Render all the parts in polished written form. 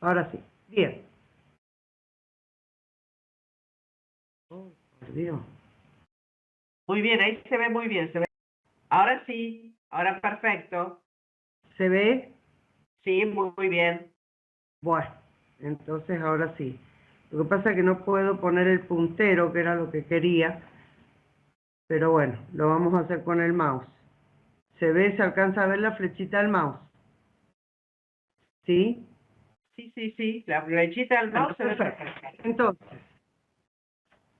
Ahora sí. Bien. Oh, por Dios. Muy bien, ahí se ve muy bien, se ve. Ahora sí, ahora perfecto. ¿Se ve? Sí, muy bien. Bueno, entonces ahora sí. Lo que pasa es que no puedo poner el puntero, que era lo que quería, pero bueno, lo vamos a hacer con el mouse. ¿Se ve? ¿Se alcanza a ver la flechita del mouse? ¿Sí? Sí, sí, sí, la flechita del Bueno, mouse se ve perfecto. perfecta. Entonces,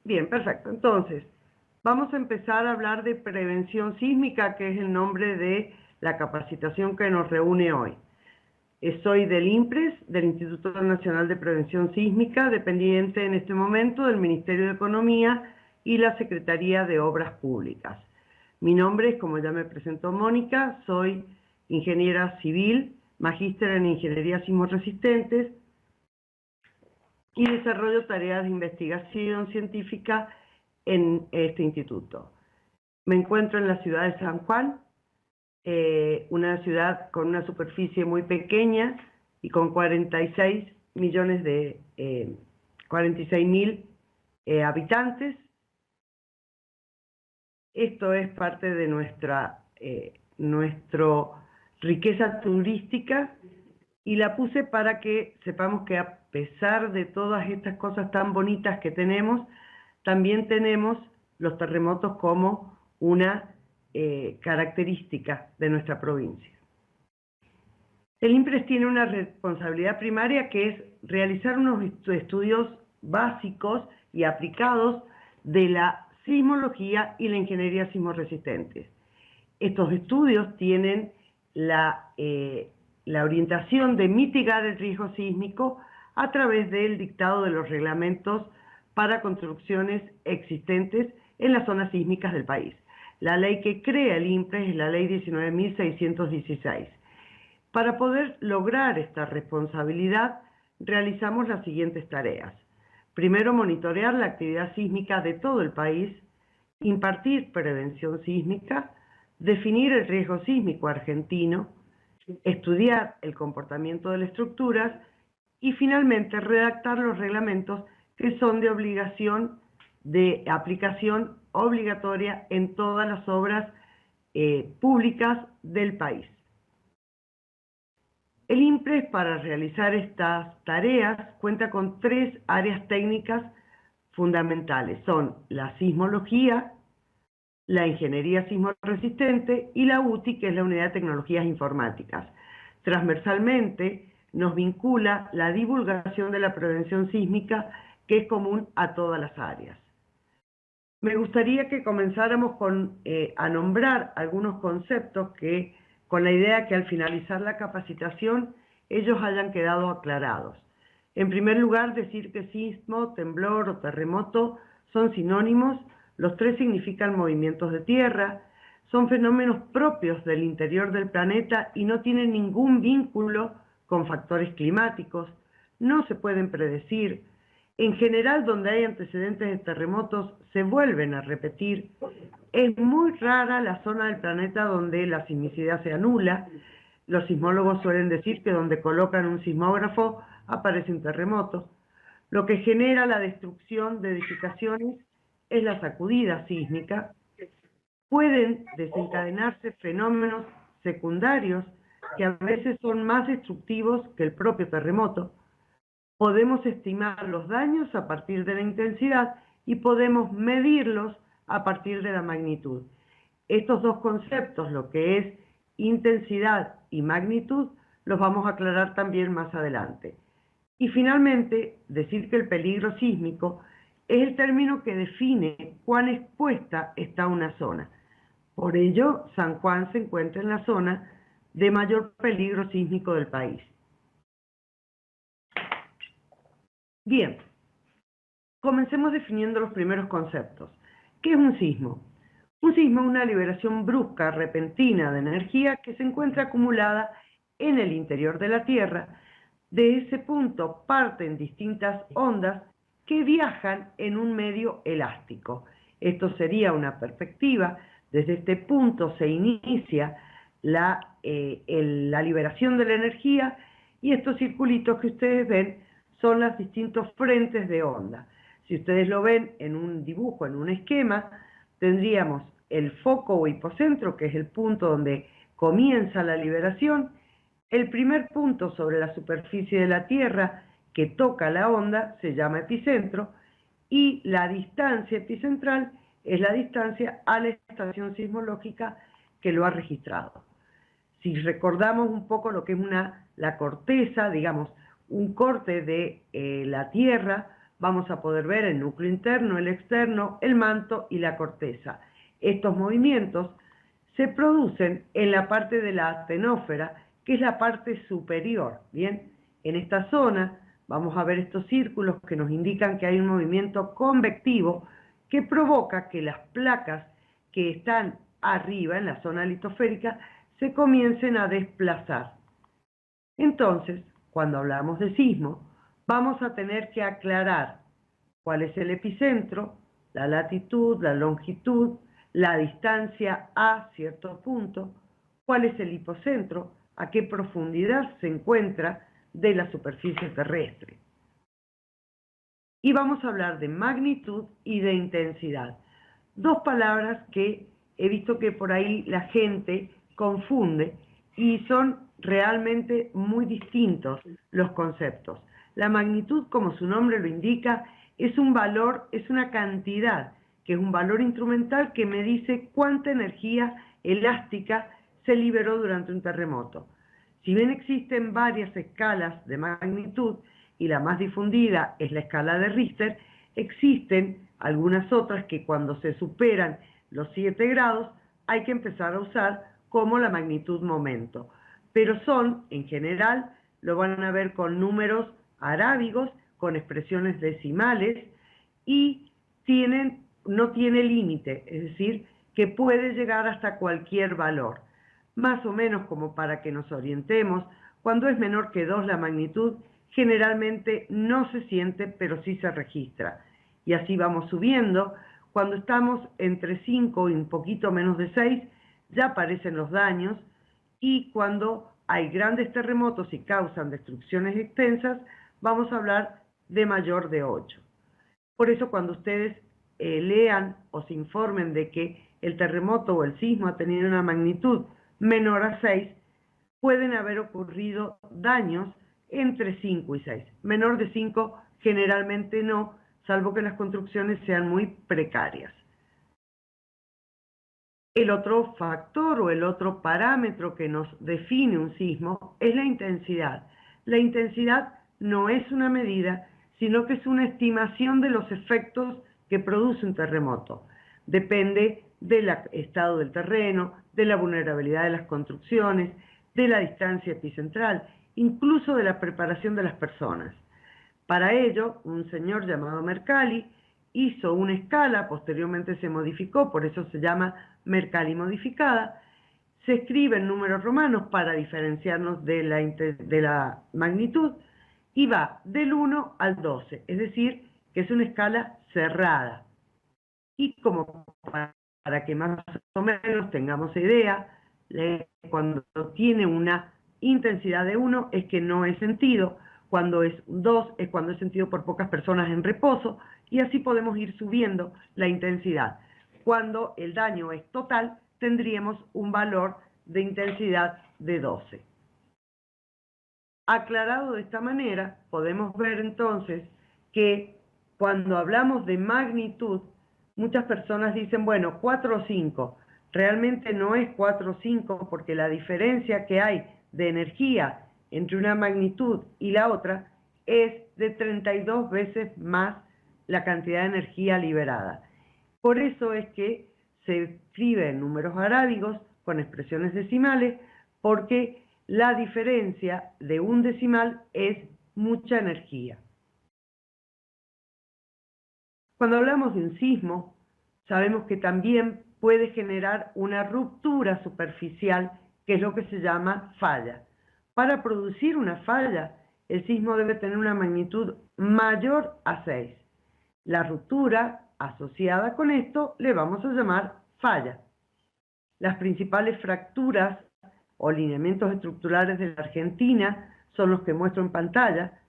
bien, perfecto. Entonces, vamos a empezar a hablar de prevención sísmica, que es el nombre de la capacitación que nos reúne hoy. Soy del INPRES, del Instituto Nacional de Prevención Sísmica, dependiente en este momento del Ministerio de Economía y la Secretaría de Obras Públicas. Mi nombre es, como ya me presentó Mónica, soy ingeniera civil, magíster en Ingeniería Sismorresistentes y desarrollo tareas de investigación científica en este instituto. Me encuentro en la ciudad de San Juan, una ciudad con una superficie muy pequeña y con 46 millones de 46.000 habitantes. Esto es parte de nuestra riqueza turística y la puse para que sepamos que a pesar de todas estas cosas tan bonitas que tenemos, también tenemos los terremotos como una característica de nuestra provincia. El INPRES tiene una responsabilidad primaria que es realizar unos estudios básicos y aplicados de la sismología y la ingeniería sismorresistentes. Estos estudios tienen la orientación de mitigar el riesgo sísmico a través del dictado de los reglamentos para construcciones existentes en las zonas sísmicas del país. La ley que crea el INPRES es la ley 19.616. Para poder lograr esta responsabilidad, realizamos las siguientes tareas. Primero, monitorear la actividad sísmica de todo el país, impartir prevención sísmica, definir el riesgo sísmico argentino, estudiar el comportamiento de las estructuras y finalmente redactar los reglamentos que son de obligación de aplicación obligatoria en todas las obras públicas del país. El INPRES, para realizar estas tareas, cuenta con 3 áreas técnicas fundamentales. Son la sismología, la ingeniería sismorresistente y la UTI, que es la Unidad de Tecnologías Informáticas. Transversalmente nos vincula la divulgación de la prevención sísmica, que es común a todas las áreas. Me gustaría que comenzáramos a nombrar algunos conceptos que, con la idea que al finalizar la capacitación ellos hayan quedado aclarados. En primer lugar, decir que sismo, temblor o terremoto son sinónimos. Los 3 significan movimientos de tierra, son fenómenos propios del interior del planeta y no tienen ningún vínculo con factores climáticos, no se pueden predecir. En general, donde hay antecedentes de terremotos, se vuelven a repetir. Es muy rara la zona del planeta donde la sismicidad se anula. Los sismólogos suelen decir que donde colocan un sismógrafo aparece un terremoto. Lo que genera la destrucción de edificaciones es la sacudida sísmica. Pueden desencadenarse fenómenos secundarios que a veces son más destructivos que el propio terremoto. Podemos estimar los daños a partir de la intensidad y podemos medirlos a partir de la magnitud. Estos dos conceptos, lo que es intensidad y magnitud, los vamos a aclarar también más adelante. Y finalmente, decir que el peligro sísmico es el término que define cuán expuesta está una zona. Por ello, San Juan se encuentra en la zona de mayor peligro sísmico del país. Bien, comencemos definiendo los primeros conceptos. ¿Qué es un sismo? Un sismo es una liberación brusca, repentina de energía que se encuentra acumulada en el interior de la Tierra. De ese punto parten distintas ondas que viajan en un medio elástico. Esto sería una perspectiva. Desde este punto se inicia la liberación de la energía y estos circulitos que ustedes ven son los distintos frentes de onda. Si ustedes lo ven en un dibujo, en un esquema, tendríamos el foco o hipocentro, que es el punto donde comienza la liberación, el primer punto sobre la superficie de la Tierra que toca la onda se llama epicentro, y la distancia epicentral es la distancia a la estación sismológica que lo ha registrado. Si recordamos un poco lo que es la corteza, digamos, un corte de la Tierra, vamos a poder ver el núcleo interno, el externo, el manto y la corteza. Estos movimientos se producen en la parte de la astenósfera, que es la parte superior. Bien, en esta zona vamos a ver estos círculos que nos indican que hay un movimiento convectivo que provoca que las placas que están arriba, en la zona litosférica, se comiencen a desplazar. Entonces, cuando hablamos de sismo, vamos a tener que aclarar cuál es el epicentro, la latitud, la longitud, la distancia a cierto punto, cuál es el hipocentro, a qué profundidad se encuentra de la superficie terrestre. Y vamos a hablar de magnitud y de intensidad. Dos palabras que he visto que por ahí la gente confunde y son realmente muy distintos los conceptos. La magnitud, como su nombre lo indica, es un valor, es una cantidad, que es un valor instrumental que me dice cuánta energía elástica se liberó durante un terremoto. Si bien existen varias escalas de magnitud, y la más difundida es la escala de Richter, existen algunas otras que cuando se superan los 7 grados hay que empezar a usar como la magnitud momento. Pero son, en general, lo van a ver con números arábigos, con expresiones decimales, y no tiene límite, es decir, que puede llegar hasta cualquier valor. Más o menos como para que nos orientemos, cuando es menor que 2 la magnitud, generalmente no se siente, pero sí se registra. Y así vamos subiendo. Cuando estamos entre 5 y un poquito menos de 6, ya aparecen los daños, y cuando hay grandes terremotos y causan destrucciones extensas, vamos a hablar de mayor de 8. Por eso cuando ustedes lean o se informen de que el terremoto o el sismo ha tenido una magnitud menor a 6, pueden haber ocurrido daños entre 5 y 6. Menor de 5 generalmente no, salvo que las construcciones sean muy precarias. El otro factor o el otro parámetro que nos define un sismo es la intensidad. La intensidad no es una medida, sino que es una estimación de los efectos que produce un terremoto. Depende del estado del terreno, de la vulnerabilidad de las construcciones, de la distancia epicentral, incluso de la preparación de las personas. Para ello, un señor llamado Mercalli hizo una escala, posteriormente se modificó, por eso se llama Mercalli modificada. Se escribe en números romanos para diferenciarnos de la magnitud, y va del 1 al 12, es decir, que es una escala cerrada. Y como para que más o menos tengamos idea, cuando tiene una intensidad de 1 es que no es sentido, cuando es 2 es cuando es sentido por pocas personas en reposo, y así podemos ir subiendo la intensidad. Cuando el daño es total, tendríamos un valor de intensidad de 12. Aclarado de esta manera, podemos ver entonces que cuando hablamos de magnitud, muchas personas dicen, bueno, 4 o 5. Realmente no es 4 o 5, porque la diferencia que hay de energía entre una magnitud y la otra es de 32 veces más la cantidad de energía liberada. Por eso es que se escribe en números arábigos con expresiones decimales, porque la diferencia de un decimal es mucha energía. Cuando hablamos de un sismo, sabemos que también puede generar una ruptura superficial, que es lo que se llama falla. Para producir una falla, el sismo debe tener una magnitud mayor a 6. La ruptura asociada con esto le vamos a llamar falla. Las principales fracturas o lineamientos estructurales de la Argentina son los que muestro en pantalla,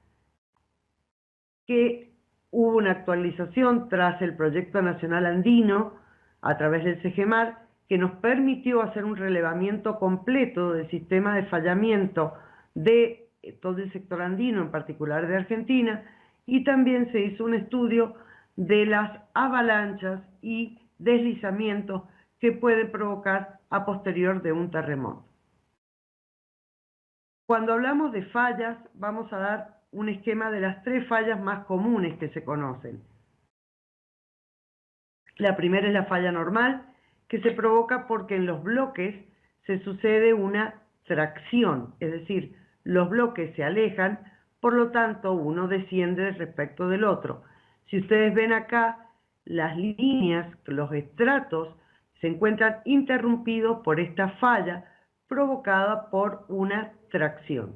que hubo una actualización tras el Proyecto Nacional Andino a través del CEGEMAR, que nos permitió hacer un relevamiento completo del sistema de fallamiento de todo el sector andino, en particular de Argentina, y también se hizo un estudio de las avalanchas y deslizamientos que pueden provocar a posterior de un terremoto. Cuando hablamos de fallas, vamos a dar un esquema de las 3 fallas más comunes que se conocen. La primera es la falla normal, que se provoca porque en los bloques se sucede una tracción, es decir, los bloques se alejan, por lo tanto uno desciende respecto del otro. Si ustedes ven acá, las líneas, los estratos, se encuentran interrumpidos por esta falla provocada por una tracción.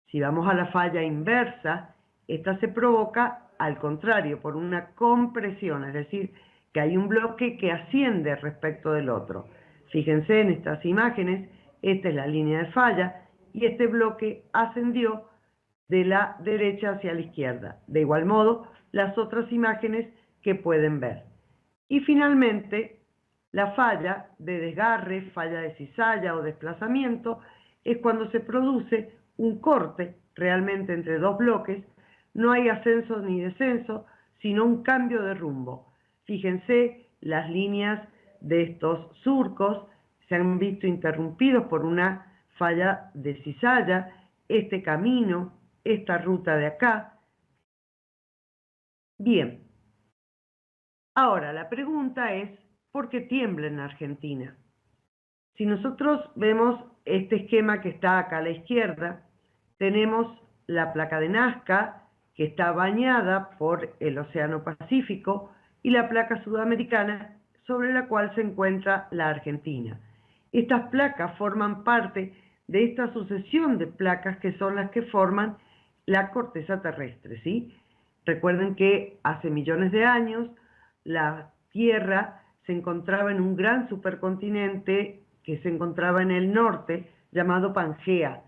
Si vamos a la falla inversa, esta se provoca al contrario, por una compresión, es decir, que hay un bloque que asciende respecto del otro. Fíjense en estas imágenes, esta es la línea de falla y este bloque ascendió de la derecha hacia la izquierda. De igual modo, las otras imágenes que pueden ver. Y finalmente, la falla de desgarre, falla de cizalla o desplazamiento, es cuando se produce un corte realmente entre 2 bloques, no hay ascenso ni descenso, sino un cambio de rumbo. Fíjense, las líneas de estos surcos se han visto interrumpidos por una falla de cizalla, este camino, esta ruta de acá. Bien, ahora la pregunta es, ¿por qué tiembla en Argentina? Si nosotros vemos este esquema que está acá a la izquierda, tenemos la placa de Nazca, que está bañada por el Océano Pacífico, y la placa sudamericana, sobre la cual se encuentra la Argentina. Estas placas forman parte de esta sucesión de placas que son las que forman la corteza terrestre, ¿sí? Recuerden que hace millones de años la Tierra se encontraba en un gran supercontinente que se encontraba en el norte, llamado Pangea.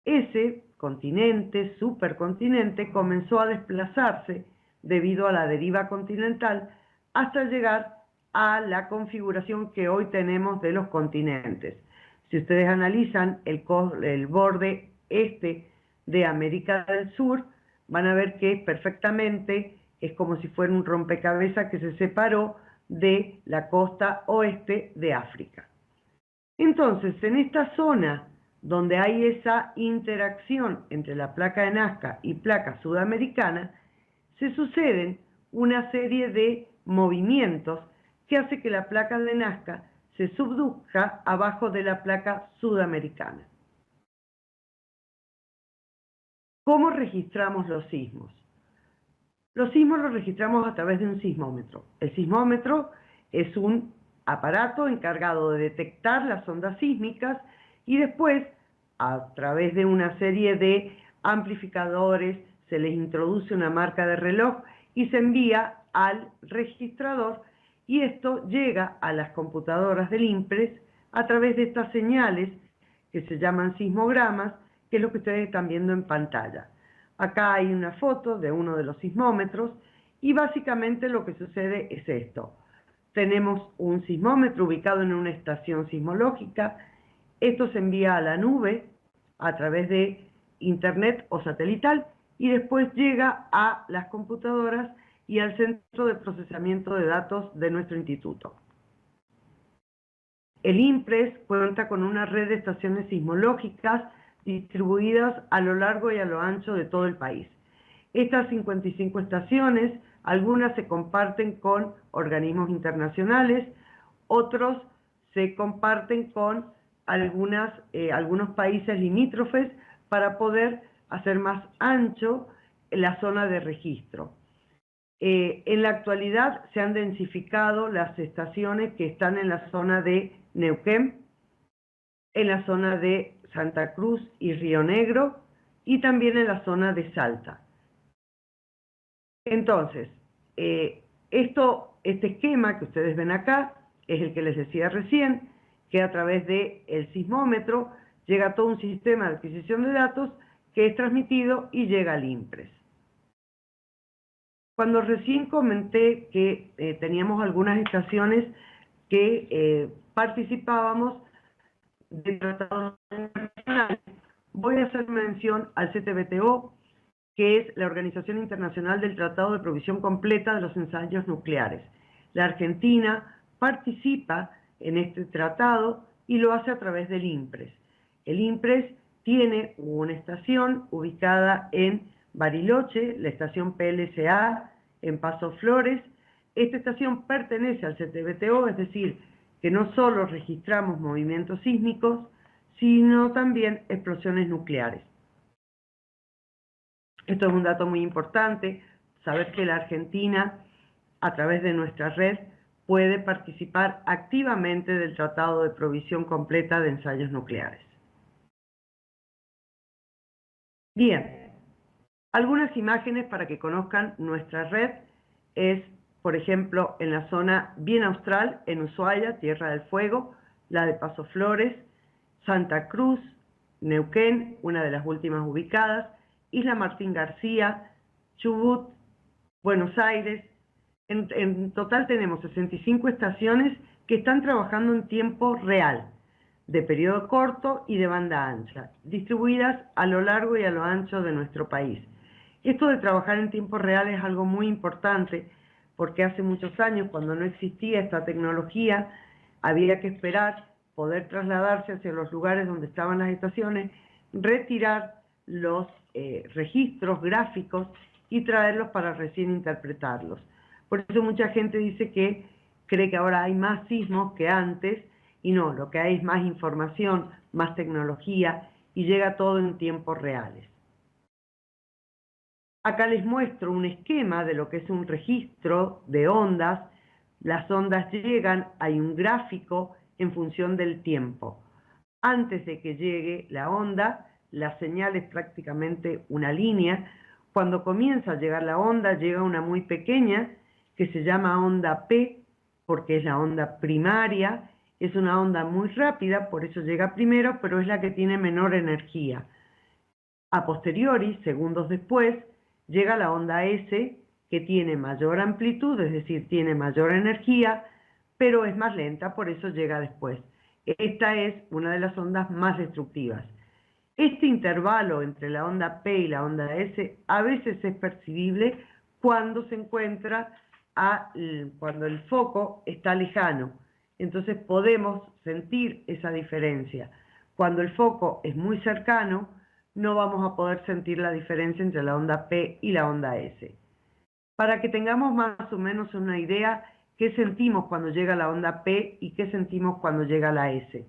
Ese continente, supercontinente, comenzó a desplazarse debido a la deriva continental hasta llegar a la configuración que hoy tenemos de los continentes. Si ustedes analizan el borde este de América del Sur, van a ver que perfectamente es como si fuera un rompecabezas que se separó de la costa oeste de África. Entonces, en esta zona donde hay esa interacción entre la placa de Nazca y placa sudamericana, se suceden una serie de movimientos que hace que la placa de Nazca se subduzca abajo de la placa sudamericana. ¿Cómo registramos los sismos? Los sismos los registramos a través de un sismómetro. El sismómetro es un aparato encargado de detectar las ondas sísmicas y después, a través de una serie de amplificadores, se les introduce una marca de reloj y se envía al registrador y esto llega a las computadoras del INPRES a través de estas señales que se llaman sismogramas, que es lo que ustedes están viendo en pantalla. Acá hay una foto de uno de los sismómetros y básicamente lo que sucede es esto. Tenemos un sismómetro ubicado en una estación sismológica. Esto se envía a la nube a través de internet o satelital y después llega a las computadoras y al centro de procesamiento de datos de nuestro instituto. El INPRES cuenta con una red de estaciones sismológicas distribuidas a lo largo y a lo ancho de todo el país. Estas 55 estaciones, algunas se comparten con organismos internacionales, otros se comparten con algunos países limítrofes para poder hacer más ancho la zona de registro. En la actualidad se han densificado las estaciones que están en la zona de Neuquén, en la zona de Santa Cruz y Río Negro y también en la zona de Salta. Entonces, este esquema que ustedes ven acá es el que les decía recién, que a través del sismómetro llega todo un sistema de adquisición de datos que es transmitido y llega al INPRES. Cuando recién comenté que teníamos algunas estaciones que participábamos de tratados internacionales, voy a hacer mención al CTBTO, que es la Organización Internacional del Tratado de Provisión Completa de los Ensayos Nucleares. La Argentina participa en este tratado y lo hace a través del INPRES. El INPRES tiene una estación ubicada en Bariloche, la estación PLSA, en Paso Flores. Esta estación pertenece al CTBTO, es decir, que no solo registramos movimientos sísmicos, sino también explosiones nucleares. Esto es un dato muy importante, saber que la Argentina, a través de nuestra red, puede participar activamente del Tratado de Provisión Completa de Ensayos Nucleares. Bien, algunas imágenes para que conozcan nuestra red es, por ejemplo, en la zona bien austral, en Ushuaia, Tierra del Fuego, la de Paso Flores, Santa Cruz, Neuquén, una de las últimas ubicadas, Isla Martín García, Chubut, Buenos Aires. En total tenemos 65 estaciones que están trabajando en tiempo real, de periodo corto y de banda ancha, distribuidas a lo largo y a lo ancho de nuestro país. Esto de trabajar en tiempo real es algo muy importante porque hace muchos años, cuando no existía esta tecnología, había que esperar poder trasladarse hacia los lugares donde estaban las estaciones, retirar los registros gráficos y traerlos para recién interpretarlos. Por eso mucha gente dice que cree que ahora hay más sismos que antes, y no, lo que hay es más información, más tecnología, y llega todo en tiempos reales. Acá les muestro un esquema de lo que es un registro de ondas. Las ondas llegan, hay un gráfico en función del tiempo. Antes de que llegue la onda, la señal es prácticamente una línea. Cuando comienza a llegar la onda, llega una muy pequeña, que se llama onda P, porque es la onda primaria. Es una onda muy rápida, por eso llega primero, pero es la que tiene menor energía. A posteriori, segundos después, llega la onda S, que tiene mayor amplitud, es decir, tiene mayor energía, pero es más lenta, por eso llega después. Esta es una de las ondas más destructivas. Este intervalo entre la onda P y la onda S a veces es percibible cuando se encuentra cuando el foco está lejano. Entonces podemos sentir esa diferencia. Cuando el foco es muy cercano, no vamos a poder sentir la diferencia entre la onda P y la onda S. Para que tengamos más o menos una idea, ¿qué sentimos cuando llega la onda P y qué sentimos cuando llega la S?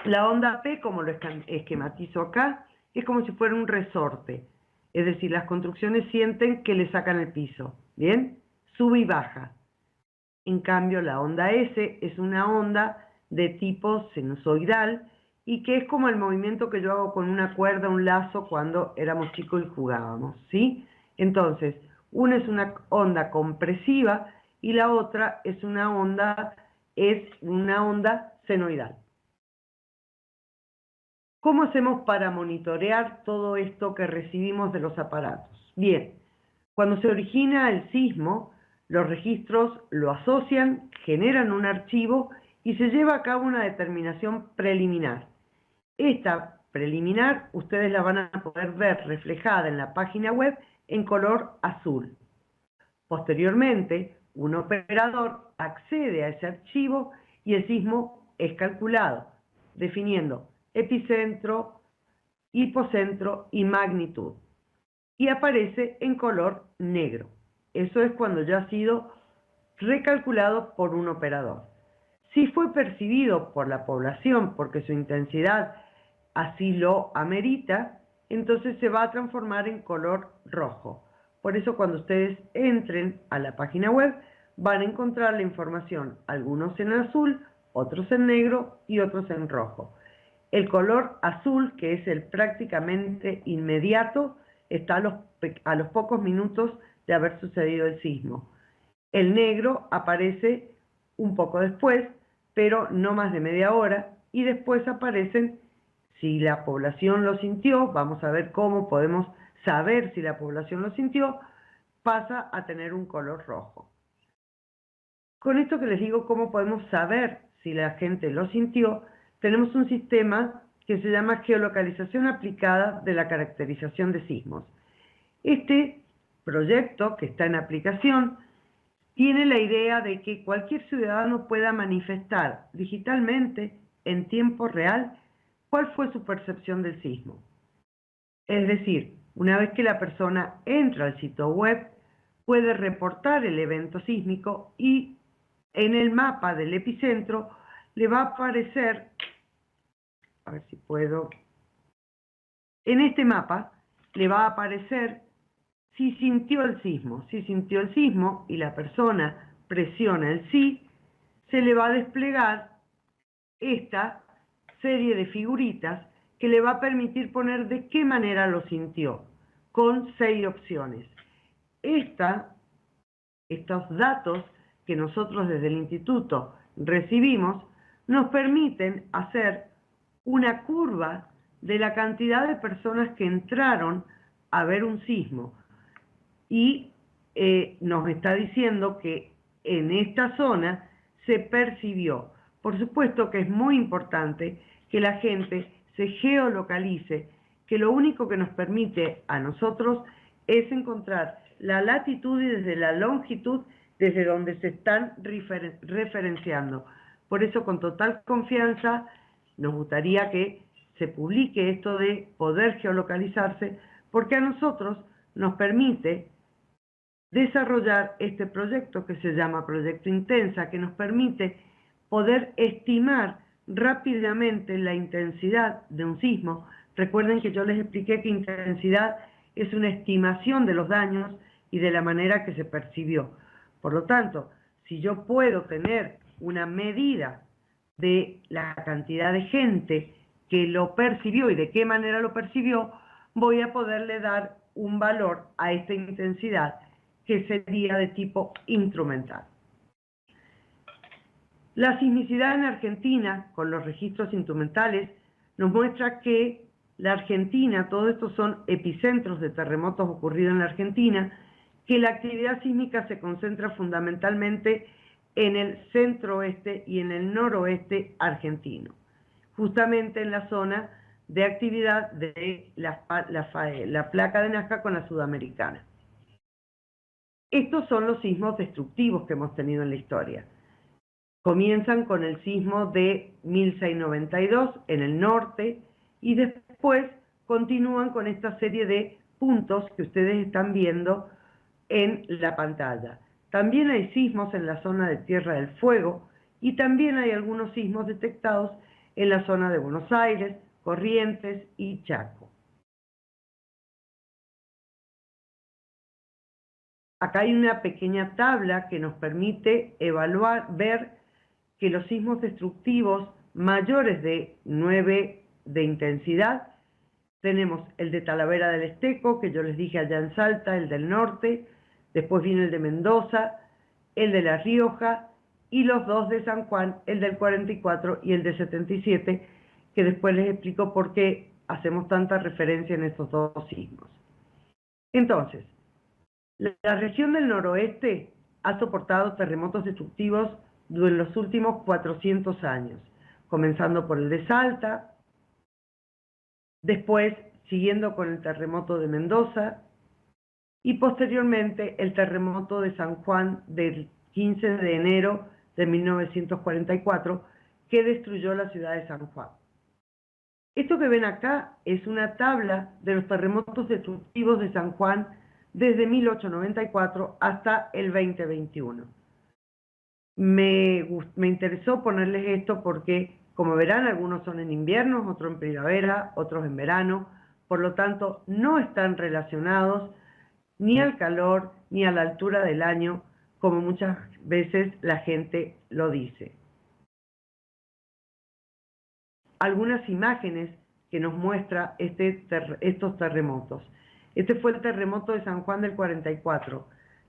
La onda P, como lo esquematizo acá, es como si fuera un resorte. Es decir, las construcciones sienten que le sacan el piso. ¿Bien? Sube y baja. En cambio, la onda S es una onda de tipo sinusoidal y que es como el movimiento que yo hago con una cuerda, un lazo, cuando éramos chicos y jugábamos, ¿sí? Entonces, una es una onda compresiva y la otra es una onda senoidal. ¿Cómo hacemos para monitorear todo esto que recibimos de los aparatos? Bien, cuando se origina el sismo, los registros lo asocian, generan un archivo y se lleva a cabo una determinación preliminar. Esta preliminar ustedes la van a poder ver reflejada en la página web en color azul. Posteriormente, un operador accede a ese archivo y el sismo es calculado, definiendo epicentro, hipocentro y magnitud. Y aparece en color negro. Eso es cuando ya ha sido recalculado por un operador. Si fue percibido por la población porque su intensidad así lo amerita, entonces se va a transformar en color rojo. Por eso cuando ustedes entren a la página web van a encontrar la información, algunos en azul, otros en negro y otros en rojo. El color azul, que es el prácticamente inmediato, está a los pocos minutos de haber sucedido el sismo. El negro aparece un poco después, pero no más de media hora, y después aparecen Si la población lo sintió, vamos a ver cómo podemos saber si la población lo sintió, pasa a tener un color rojo. Con esto que les digo, cómo podemos saber si la gente lo sintió, tenemos un sistema que se llama geolocalización aplicada de la caracterización de sismos. Este proyecto, que está en aplicación, tiene la idea de que cualquier ciudadano pueda manifestar digitalmente, en tiempo real, cuál fue su percepción del sismo. Es decir, una vez que la persona entra al sitio web, puede reportar el evento sísmico y en el mapa del epicentro le va a aparecer, a ver si puedo, en este mapa le va a aparecer si sintió el sismo. Si sintió el sismo y la persona presiona el sí, se le va a desplegar esta serie de figuritas que le va a permitir poner de qué manera lo sintió, con 6 opciones. Estos datos que nosotros desde el instituto recibimos nos permiten hacer una curva de la cantidad de personas que entraron a ver un sismo y nos está diciendo que en esta zona se percibió. Por supuesto que es muy importante que la gente se geolocalice, que lo único que nos permite a nosotros es encontrar la latitud y desde la longitud desde donde se están referenciando. Por eso, con total confianza, nos gustaría que se publique esto de poder geolocalizarse, porque a nosotros nos permite desarrollar este proyecto que se llama Proyecto Intensa, que nos permite poder estimar rápidamente la intensidad de un sismo. Recuerden que yo les expliqué que intensidad es una estimación de los daños y de la manera que se percibió. Por lo tanto, si yo puedo tener una medida de la cantidad de gente que lo percibió y de qué manera lo percibió, voy a poderle dar un valor a esta intensidad que sería de tipo instrumental. La sismicidad en Argentina, con los registros instrumentales, nos muestra que la Argentina, todos estos son epicentros de terremotos ocurridos en la Argentina, que la actividad sísmica se concentra fundamentalmente en el centro-oeste y en el noroeste argentino, justamente en la zona de actividad de la placa de Nazca con la sudamericana. Estos son los sismos destructivos que hemos tenido en la historia. Comienzan con el sismo de 1692 en el norte y después continúan con esta serie de puntos que ustedes están viendo en la pantalla. También hay sismos en la zona de Tierra del Fuego y también hay algunos sismos detectados en la zona de Buenos Aires, Corrientes y Chaco. Acá hay una pequeña tabla que nos permite ver que los sismos destructivos mayores de 9 de intensidad, tenemos el de Talavera del Esteco, que yo les dije allá en Salta, el del norte, después viene el de Mendoza, el de La Rioja y los 2 de San Juan, el del 44 y el de 77, que después les explico por qué hacemos tanta referencia en estos 2 sismos. Entonces, la región del noroeste ha soportado terremotos destructivos en los últimos 400 años, comenzando por el de Salta, después siguiendo con el terremoto de Mendoza y posteriormente el terremoto de San Juan del 15 de enero de 1944 que destruyó la ciudad de San Juan. Esto que ven acá es una tabla de los terremotos destructivos de San Juan desde 1894 hasta el 2021. Me interesó ponerles esto porque, como verán, algunos son en invierno, otros en primavera, otros en verano, por lo tanto no están relacionados ni al calor ni a la altura del año, como muchas veces la gente lo dice. Algunas imágenes que nos muestra estos terremotos. Este fue el terremoto de San Juan del 44.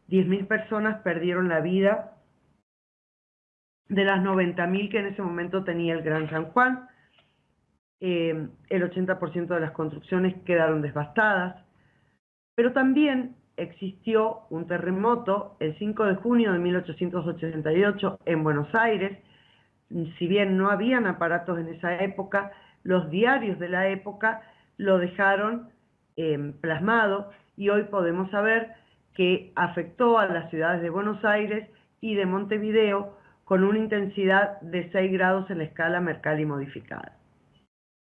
10.000 personas perdieron la vida de las 90.000 que en ese momento tenía el Gran San Juan. el 80% de las construcciones quedaron devastadas, pero también existió un terremoto el 5 de junio de 1888 en Buenos Aires. Si bien no habían aparatos en esa época, los diarios de la época lo dejaron plasmado, y hoy podemos saber que afectó a las ciudades de Buenos Aires y de Montevideo con una intensidad de 6 grados en la escala Mercalli modificada.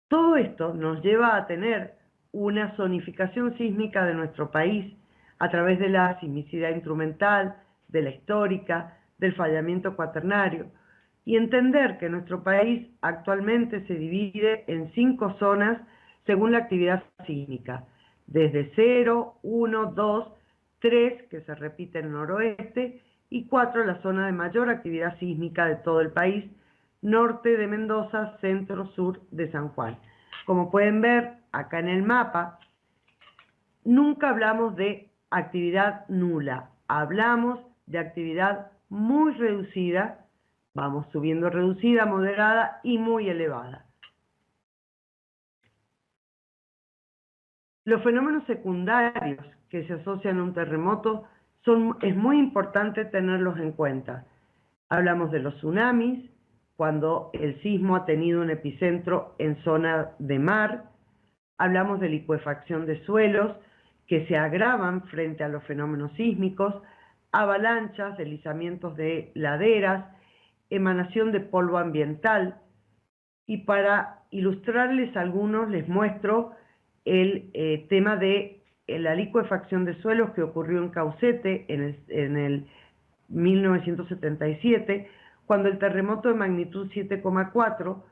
Todo esto nos lleva a tener una zonificación sísmica de nuestro país a través de la sismicidad instrumental, de la histórica, del fallamiento cuaternario, y entender que nuestro país actualmente se divide en 5 zonas según la actividad sísmica, desde 0, 1, 2, 3, que se repite en el noroeste, y 4, la zona de mayor actividad sísmica de todo el país, norte de Mendoza, centro, sur de San Juan. Como pueden ver acá en el mapa, nunca hablamos de actividad nula, hablamos de actividad muy reducida, vamos subiendo reducida, moderada y muy elevada. Los fenómenos secundarios que se asocian a un terremoto es muy importante tenerlos en cuenta. Hablamos de los tsunamis, cuando el sismo ha tenido un epicentro en zona de mar. Hablamos de licuefacción de suelos que se agravan frente a los fenómenos sísmicos, avalanchas, deslizamientos de laderas, emanación de polvo ambiental. Y para ilustrarles algunos, les muestro el tema de la licuefacción de suelos que ocurrió en Caucete en el 1977, cuando el terremoto de magnitud 7,4,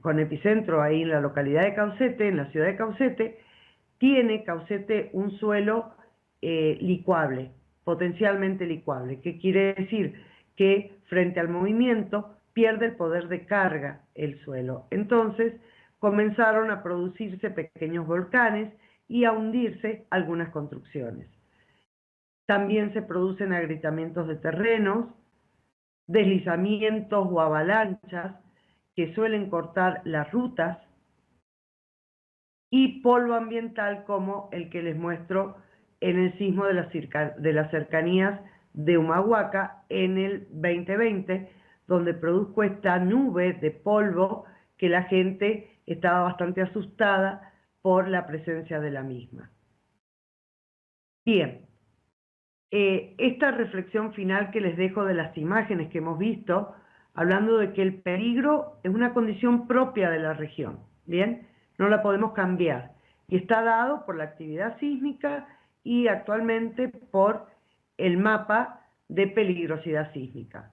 con epicentro ahí en la localidad de Caucete, en la ciudad de Caucete, tiene Caucete un suelo licuable, potencialmente licuable. ¿Qué quiere decir? Que frente al movimiento pierde el poder de carga el suelo. Entonces comenzaron a producirse pequeños volcanes y a hundirse algunas construcciones. También se producen agrietamientos de terrenos, deslizamientos o avalanchas que suelen cortar las rutas, y polvo ambiental como el que les muestro en el sismo de las cercanías de Humahuaca en el 2020, donde produjo esta nube de polvo que la gente estaba bastante asustada por la presencia de la misma. Bien, esta reflexión final que les dejo de las imágenes que hemos visto, hablando de que el peligro es una condición propia de la región, ¿bien? No la podemos cambiar, y está dado por la actividad sísmica y actualmente por el mapa de peligrosidad sísmica.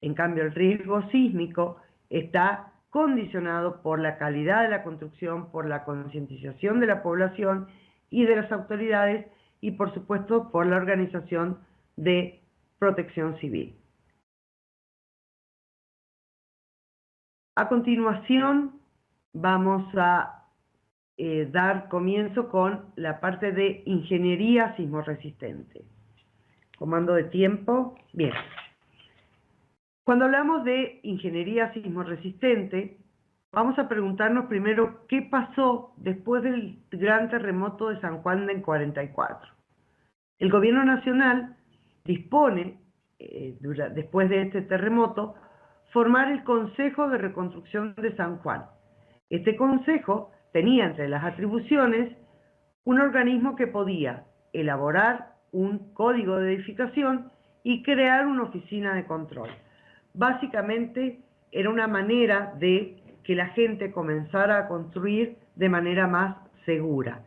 En cambio, el riesgo sísmico está condicionado por la calidad de la construcción, por la concientización de la población y de las autoridades, y por supuesto por la organización de protección civil. A continuación vamos a dar comienzo con la parte de ingeniería sismorresistente. Comando de tiempo. Bien. Cuando hablamos de ingeniería sismorresistente, vamos a preguntarnos primero qué pasó después del gran terremoto de San Juan del 44. El gobierno nacional dispone, después de este terremoto, formar el Consejo de Reconstrucción de San Juan. Este consejo tenía entre las atribuciones un organismo que podía elaborar un código de edificación y crear una oficina de control. Básicamente era una manera de que la gente comenzara a construir de manera más segura.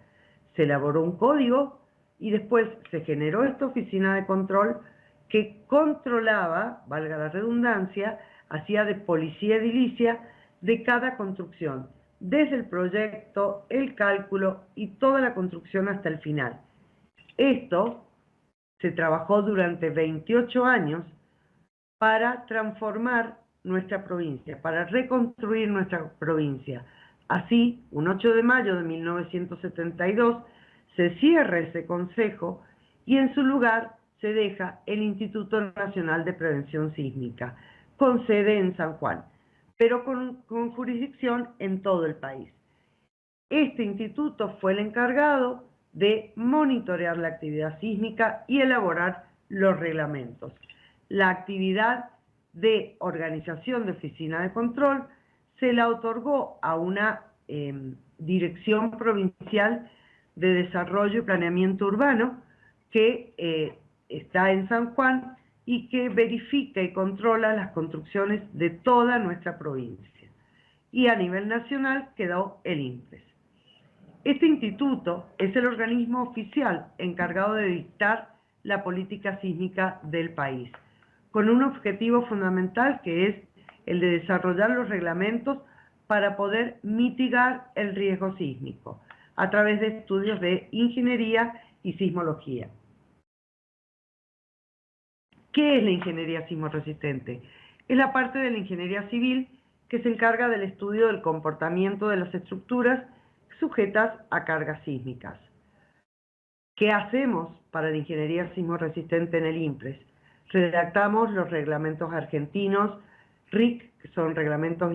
Se elaboró un código y después se generó esta oficina de control que controlaba, valga la redundancia, hacía de policía edilicia de cada construcción, desde el proyecto, el cálculo y toda la construcción hasta el final. Esto se trabajó durante 28 años para transformar nuestra provincia, para reconstruir nuestra provincia. Así, un 8 de mayo de 1972, se cierra ese consejo y en su lugar se deja el Instituto Nacional de Prevención Sísmica, con sede en San Juan. pero con jurisdicción en todo el país. Este instituto fue el encargado de monitorear la actividad sísmica y elaborar los reglamentos. La actividad de organización de oficina de control se la otorgó a una Dirección Provincial de Desarrollo y Planeamiento Urbano que está en San Juan y que verifica y controla las construcciones de toda nuestra provincia. Y a nivel nacional quedó el INPRES. Este instituto es el organismo oficial encargado de dictar la política sísmica del país, con un objetivo fundamental que es el de desarrollar los reglamentos para poder mitigar el riesgo sísmico a través de estudios de ingeniería y sismología. ¿Qué es la ingeniería sismoresistente? Es la parte de la ingeniería civil que se encarga del estudio del comportamiento de las estructuras sujetas a cargas sísmicas. ¿Qué hacemos para la ingeniería sismoresistente en el INPRES? Redactamos los reglamentos argentinos RIC, que son reglamentos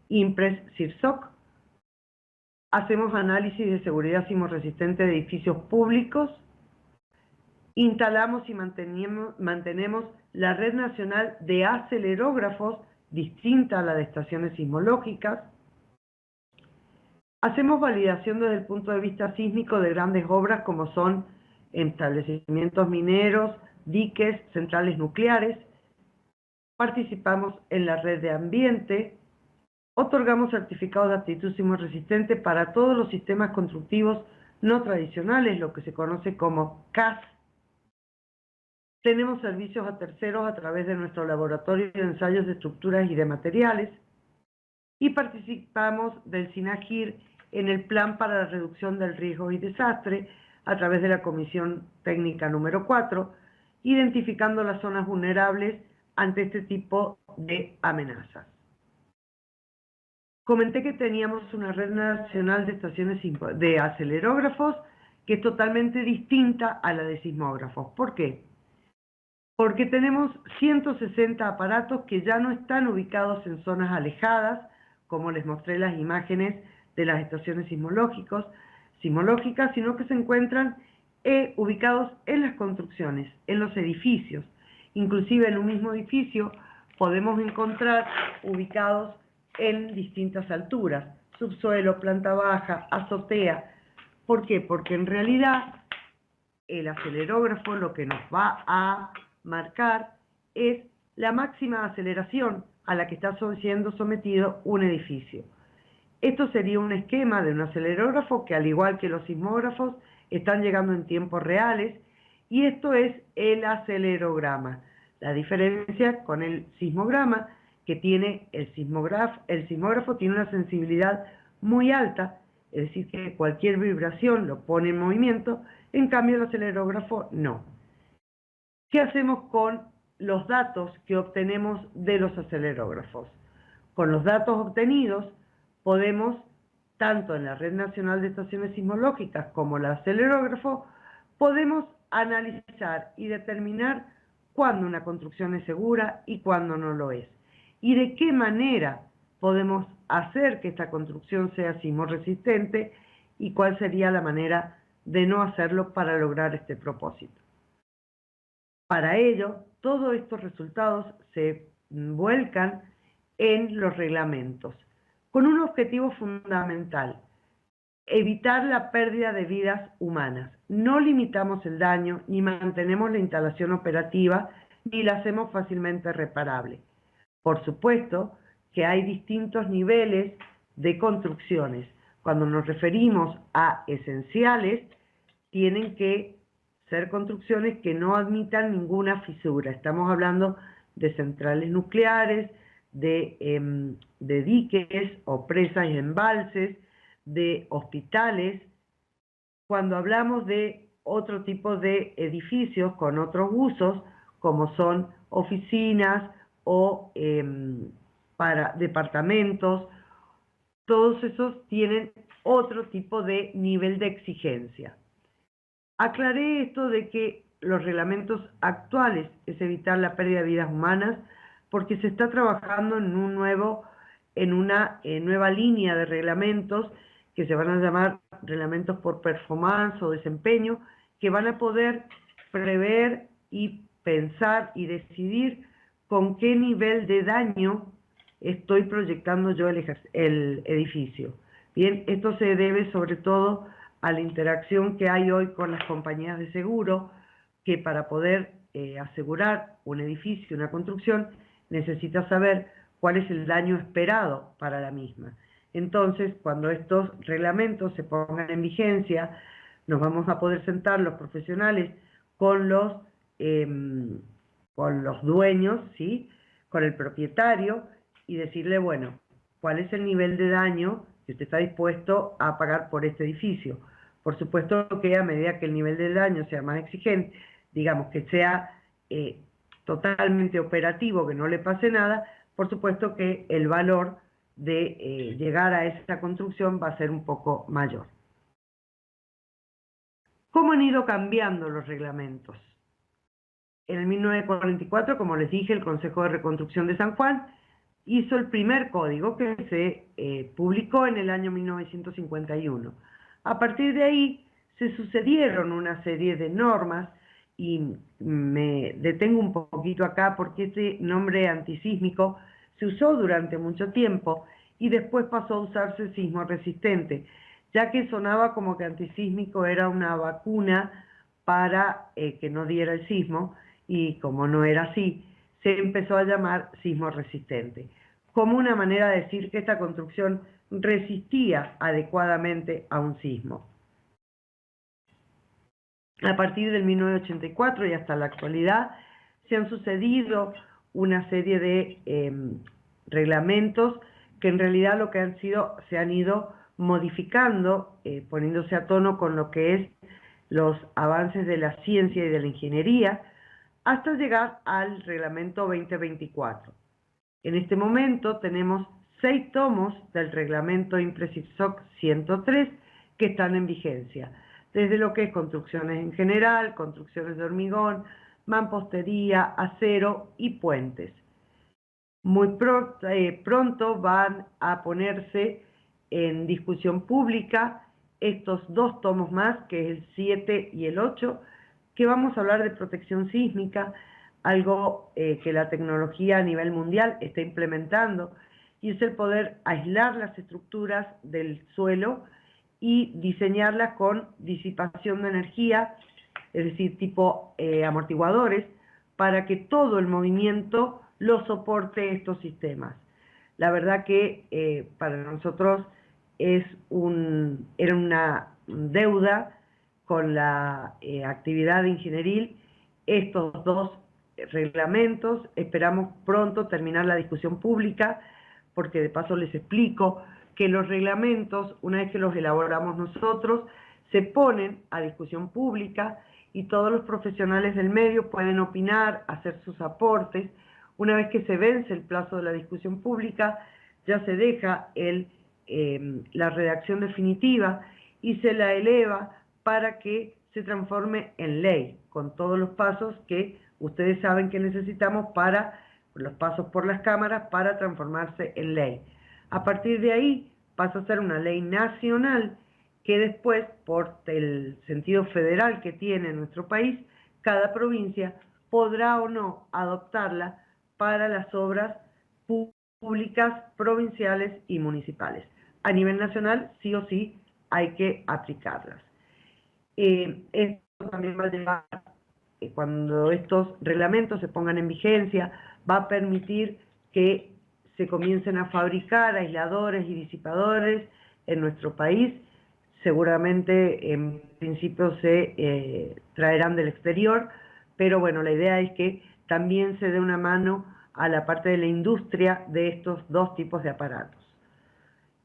INPRES-CIRSOC. Hacemos análisis de seguridad sismoresistente de edificios públicos. Instalamos y mantenemos la red nacional de acelerógrafos distinta a la de estaciones sismológicas. Hacemos validación desde el punto de vista sísmico de grandes obras como son establecimientos mineros, diques, centrales nucleares. Participamos en la red de ambiente. Otorgamos certificados de aptitud sismoresistente para todos los sistemas constructivos no tradicionales, lo que se conoce como CAS. Tenemos servicios a terceros a través de nuestro laboratorio de ensayos de estructuras y de materiales. Y participamos del SINAGIR en el Plan para la Reducción del Riesgo y Desastre a través de la Comisión Técnica número 4, identificando las zonas vulnerables ante este tipo de amenazas. Comenté que teníamos una red nacional de estaciones de acelerógrafos que es totalmente distinta a la de sismógrafos. ¿Por qué? Porque tenemos 160 aparatos que ya no están ubicados en zonas alejadas, como les mostré las imágenes de las estaciones sismológicas, sino que se encuentran ubicados en las construcciones, en los edificios. Inclusive en un mismo edificio podemos encontrar ubicados en distintas alturas, subsuelo, planta baja, azotea. ¿Por qué? Porque en realidad el acelerógrafo lo que nos va a marcar es la máxima aceleración a la que está siendo sometido un edificio. Esto sería un esquema de un acelerógrafo que, al igual que los sismógrafos, están llegando en tiempos reales, y esto es el acelerograma. La diferencia con el sismograma, que tiene el sismógrafo tiene una sensibilidad muy alta, es decir, que cualquier vibración lo pone en movimiento, en cambio el acelerógrafo no. ¿Qué hacemos con los datos que obtenemos de los acelerógrafos? Con los datos obtenidos podemos, tanto en la Red Nacional de Estaciones Sismológicas como el acelerógrafo, podemos analizar y determinar cuándo una construcción es segura y cuándo no lo es. Y de qué manera podemos hacer que esta construcción sea sismorresistente y cuál sería la manera de no hacerlo para lograr este propósito. Para ello, todos estos resultados se vuelcan en los reglamentos, con un objetivo fundamental: evitar la pérdida de vidas humanas. No limitamos el daño, ni mantenemos la instalación operativa, ni la hacemos fácilmente reparable. Por supuesto que hay distintos niveles de construcciones. Cuando nos referimos a esenciales, tienen que ser construcciones que no admitan ninguna fisura. Estamos hablando de centrales nucleares, de diques o presas y embalses, de hospitales. Cuando hablamos de otro tipo de edificios con otros usos, como son oficinas o para departamentos, todos esos tienen otro tipo de nivel de exigencia. Aclaré esto de que los reglamentos actuales es evitar la pérdida de vidas humanas porque se está trabajando en una nueva línea de reglamentos que se van a llamar reglamentos por performance o desempeño, que van a poder prever y pensar y decidir con qué nivel de daño estoy proyectando yo el edificio. Bien, esto se debe sobre todo a la interacción que hay hoy con las compañías de seguro, que para poder asegurar un edificio, una construcción, necesita saber cuál es el daño esperado para la misma. Entonces, cuando estos reglamentos se pongan en vigencia, nos vamos a poder sentar los profesionales con los dueños, ¿sí? Con el propietario, y decirle, bueno, ¿cuál es el nivel de daño que usted está dispuesto a pagar por este edificio? Por supuesto que a medida que el nivel de daño sea más exigente, digamos que sea totalmente operativo, que no le pase nada, por supuesto que el valor de llegar a esa construcción va a ser un poco mayor. ¿Cómo han ido cambiando los reglamentos? En el 1944, como les dije, el Consejo de Reconstrucción de San Juan hizo el primer código que se publicó en el año 1951. A partir de ahí se sucedieron una serie de normas, y me detengo un poquito acá porque este nombre antisísmico se usó durante mucho tiempo y después pasó a usarse sismo resistente, ya que sonaba como que antisísmico era una vacuna para que no diera el sismo, y como no era así, se empezó a llamar sismo resistente, como una manera de decir que esta construcción resistía adecuadamente a un sismo. A partir del 1984 y hasta la actualidad se han sucedido una serie de reglamentos que en realidad lo que han sido, se han ido modificando, poniéndose a tono con lo que es los avances de la ciencia y de la ingeniería, hasta llegar al reglamento 2024. En este momento tenemos 6 tomos del reglamento IMPRESISOC 103 que están en vigencia, desde lo que es construcciones en general, construcciones de hormigón, mampostería, acero y puentes. Muy pronto van a ponerse en discusión pública estos 2 tomos más, que es el 7 y el 8, que vamos a hablar de protección sísmica, algo que la tecnología a nivel mundial está implementando, y es el poder aislar las estructuras del suelo y diseñarlas con disipación de energía, es decir, tipo amortiguadores, para que todo el movimiento lo soporte estos sistemas. La verdad que para nosotros era una deuda con la actividad ingenieril estos 2 reglamentos. Esperamos pronto terminar la discusión pública, porque de paso les explico que los reglamentos, una vez que los elaboramos nosotros, se ponen a discusión pública y todos los profesionales del medio pueden opinar, hacer sus aportes. Una vez que se vence el plazo de la discusión pública, ya se deja la redacción definitiva y se la eleva para que se transforme en ley, con todos los pasos que ustedes saben que necesitamos para los pasos por las cámaras para transformarse en ley. A partir de ahí pasa a ser una ley nacional que después, por el sentido federal que tiene nuestro país, cada provincia podrá o no adoptarla para las obras públicas, provinciales y municipales. A nivel nacional, sí o sí, hay que aplicarlas. Esto también va a llevar, cuando estos reglamentos se pongan en vigencia, va a permitir que se comiencen a fabricar aisladores y disipadores en nuestro país. Seguramente en principio se traerán del exterior, pero bueno, la idea es que también se dé una mano a la parte de la industria de estos 2 tipos de aparatos.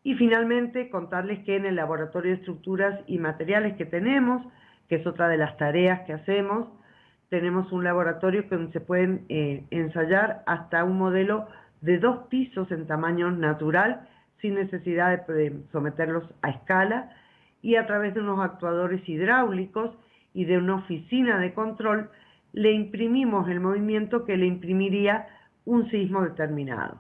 Y finalmente contarles que en el laboratorio de estructuras y materiales que tenemos, que es otra de las tareas que hacemos, tenemos un laboratorio donde se pueden ensayar hasta un modelo de 2 pisos en tamaño natural, sin necesidad de someterlos a escala, y a través de unos actuadores hidráulicos y de una oficina de control, le imprimimos el movimiento que le imprimiría un sismo determinado.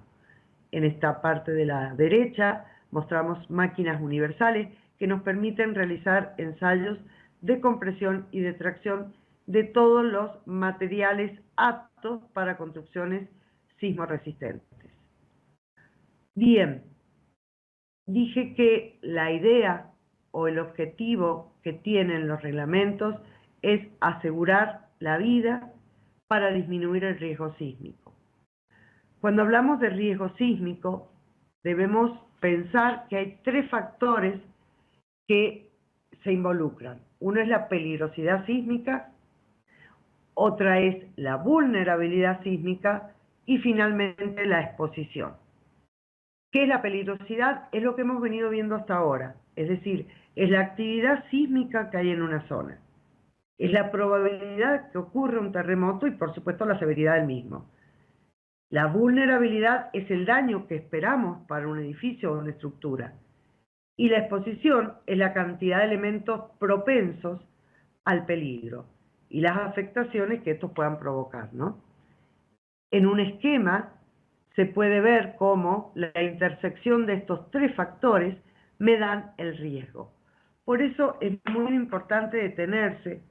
En esta parte de la derecha mostramos máquinas universales que nos permiten realizar ensayos de compresión y de tracción de todos los materiales aptos para construcciones sismoresistentes. Bien, dije que la idea o el objetivo que tienen los reglamentos es asegurar la vida para disminuir el riesgo sísmico. Cuando hablamos de riesgo sísmico, debemos pensar que hay tres factores que se involucran. Uno es la peligrosidad sísmica, otra es la vulnerabilidad sísmica y finalmente la exposición. ¿Qué es la peligrosidad? Es lo que hemos venido viendo hasta ahora, es decir, es la actividad sísmica que hay en una zona. Es la probabilidad que ocurra un terremoto y por supuesto la severidad del mismo. La vulnerabilidad es el daño que esperamos para un edificio o una estructura. Y la exposición es la cantidad de elementos propensos al peligro y las afectaciones que estos puedan provocar, ¿no? En un esquema se puede ver cómo la intersección de estos tres factores me dan el riesgo. Por eso es muy importante detenerse.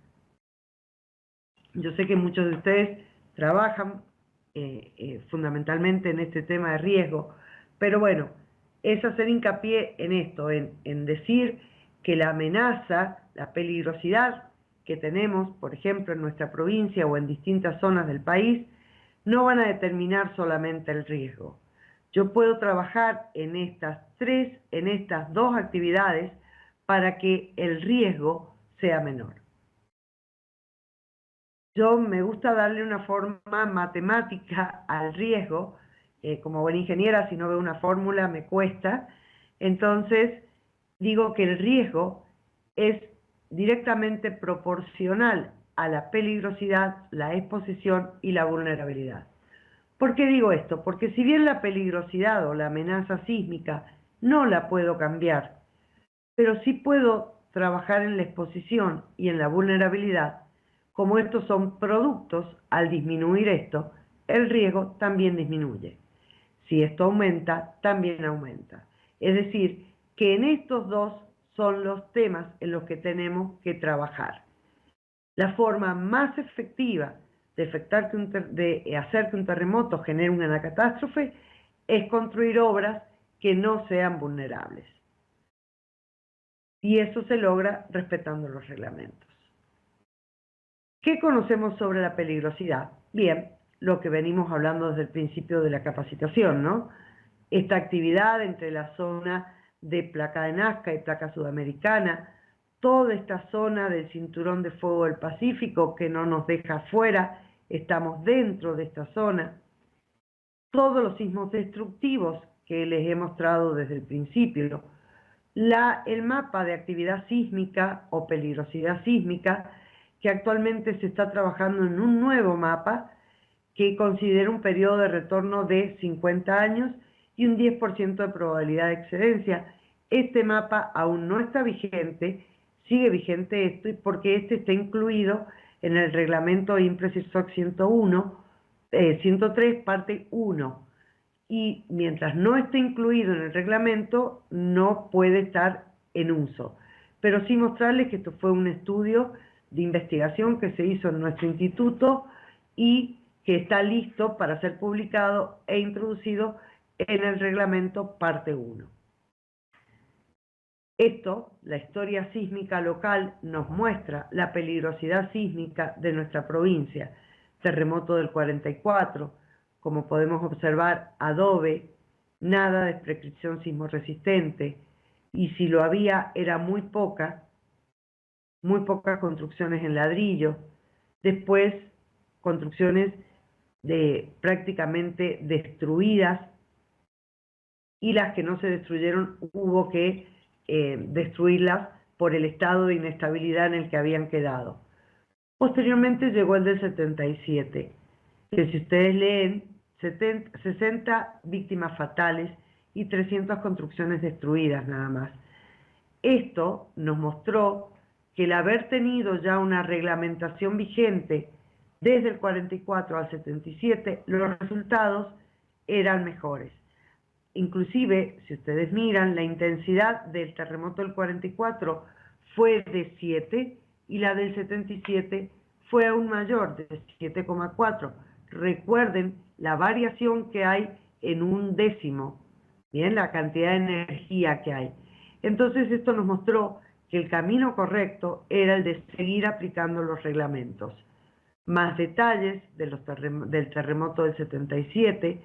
Yo sé que muchos de ustedes trabajan fundamentalmente en este tema de riesgo, pero bueno, es hacer hincapié en esto, en decir que la amenaza, la peligrosidad que tenemos, por ejemplo, en nuestra provincia o en distintas zonas del país, no van a determinar solamente el riesgo. Yo puedo trabajar en estas dos actividades para que el riesgo sea menor. Yo me gusta darle una forma matemática al riesgo, como buena ingeniera, si no veo una fórmula me cuesta, entonces digo que el riesgo es directamente proporcional a la peligrosidad, la exposición y la vulnerabilidad. ¿Por qué digo esto? Porque si bien la peligrosidad o la amenaza sísmica no la puedo cambiar, pero sí puedo trabajar en la exposición y en la vulnerabilidad. Como estos son productos, al disminuir esto, el riesgo también disminuye. Si esto aumenta, también aumenta. Es decir, que en estos dos son los temas en los que tenemos que trabajar. La forma más efectiva de hacer que un terremoto genere una catástrofe es construir obras que no sean vulnerables. Y eso se logra respetando los reglamentos. ¿Qué conocemos sobre la peligrosidad? Bien, lo que venimos hablando desde el principio de la capacitación, ¿no? Esta actividad entre la zona de placa de Nazca y placa sudamericana, toda esta zona del cinturón de fuego del Pacífico que no nos deja fuera, estamos dentro de esta zona. Todos los sismos destructivos que les he mostrado desde el principio, el mapa de actividad sísmica o peligrosidad sísmica, que actualmente se está trabajando en un nuevo mapa que considera un periodo de retorno de 50 años y un 10% de probabilidad de excedencia. Este mapa aún no está vigente, sigue vigente esto, porque este está incluido en el reglamento INPRESIR-SOC 103, parte 1. Y mientras no esté incluido en el reglamento, no puede estar en uso. Pero sí mostrarles que esto fue un estudio de investigación que se hizo en nuestro instituto y que está listo para ser publicado e introducido en el reglamento parte 1. Esto, la historia sísmica local, nos muestra la peligrosidad sísmica de nuestra provincia. Terremoto del 44, como podemos observar, adobe, nada de prescripción sismorresistente, y si lo había era muy pocas construcciones en ladrillo, después construcciones prácticamente destruidas, y las que no se destruyeron hubo que destruirlas por el estado de inestabilidad en el que habían quedado. Posteriormente llegó el del 77, que si ustedes leen, 60 víctimas fatales y 300 construcciones destruidas nada más. Esto nos mostró que el haber tenido ya una reglamentación vigente Desde el 44 al 77 los resultados eran mejores. Inclusive, si ustedes miran, la intensidad del terremoto del 44 fue de 7 y la del 77 fue aún mayor, de 7,4. Recuerden la variación que hay en un décimo, ¿bien? La cantidad de energía que hay. Entonces esto nos mostró que el camino correcto era el de seguir aplicando los reglamentos. Más detalles del terremoto del 77,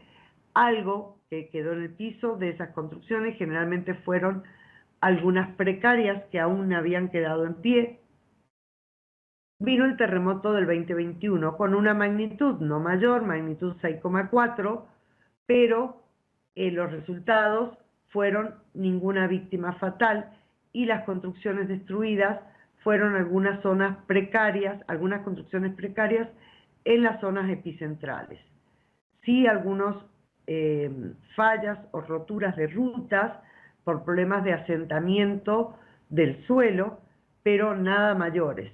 algo que quedó en el piso de esas construcciones generalmente fueron algunas precarias que aún habían quedado en pie. Vino el terremoto del 2021 con una magnitud no mayor, magnitud 6,4, pero los resultados fueron ninguna víctima fatal y las construcciones destruidas fueron algunas zonas precarias, algunas construcciones precarias en las zonas epicentrales. Sí, algunos fallas o roturas de rutas por problemas de asentamiento del suelo, pero nada mayores.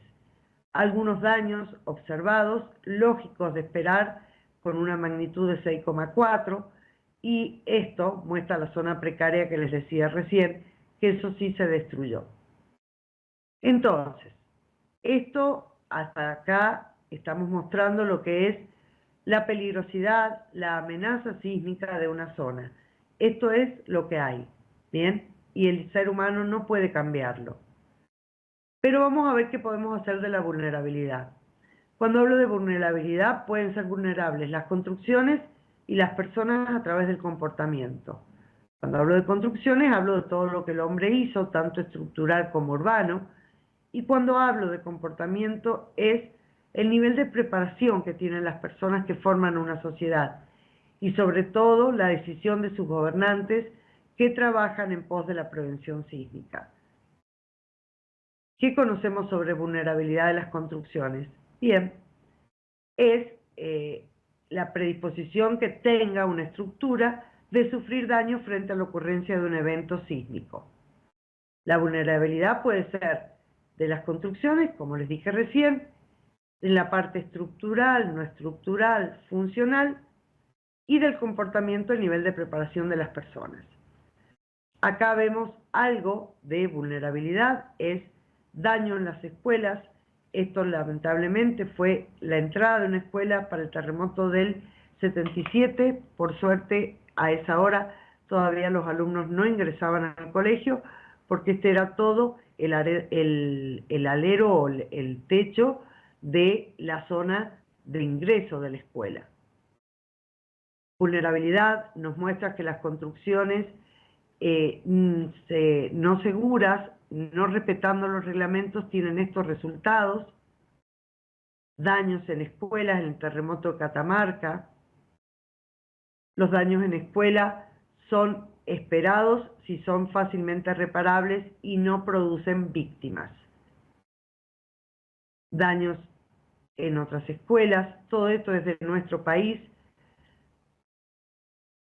Algunos daños observados, lógicos de esperar, con una magnitud de 6,4, y esto muestra la zona precaria que les decía recién, que eso sí se destruyó. Entonces, esto hasta acá estamos mostrando lo que es la peligrosidad, la amenaza sísmica de una zona. Esto es lo que hay, ¿bien? Y el ser humano no puede cambiarlo. Pero vamos a ver qué podemos hacer de la vulnerabilidad. Cuando hablo de vulnerabilidad, pueden ser vulnerables las construcciones y las personas a través del comportamiento. Cuando hablo de construcciones, hablo de todo lo que el hombre hizo, tanto estructural como urbano. Y cuando hablo de comportamiento, es el nivel de preparación que tienen las personas que forman una sociedad. Y sobre todo, la decisión de sus gobernantes que trabajan en pos de la prevención sísmica. ¿Qué conocemos sobre vulnerabilidad de las construcciones? Bien, es la predisposición que tenga una estructura de sufrir daño frente a la ocurrencia de un evento sísmico. La vulnerabilidad puede ser de las construcciones, como les dije recién, en la parte estructural, no estructural, funcional, y del comportamiento a nivel de preparación de las personas. Acá vemos algo de vulnerabilidad, es daño en las escuelas. Esto lamentablemente fue la entrada de una escuela para el terremoto del 77. Por suerte, a esa hora todavía los alumnos no ingresaban al colegio, porque este era todo el alero o el techo de la zona de ingreso de la escuela. Vulnerabilidad nos muestra que las construcciones no seguras, no respetando los reglamentos, tienen estos resultados. Daños en escuelas, en el terremoto de Catamarca. Los daños en escuela son esperados si son fácilmente reparables y no producen víctimas. Daños en otras escuelas, todo esto es de nuestro país.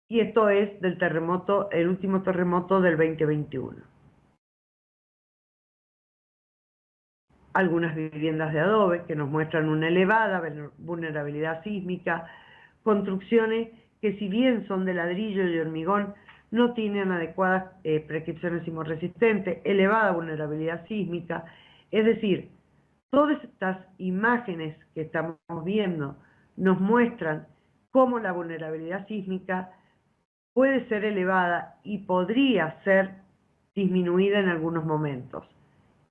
Y esto es del terremoto, el último terremoto del 2021. Algunas viviendas de adobe que nos muestran una elevada vulnerabilidad sísmica, construcciones que si bien son de ladrillo y hormigón, no tienen adecuadas prescripciones sismorresistentes, elevada vulnerabilidad sísmica. Es decir, todas estas imágenes que estamos viendo nos muestran cómo la vulnerabilidad sísmica puede ser elevada y podría ser disminuida en algunos momentos,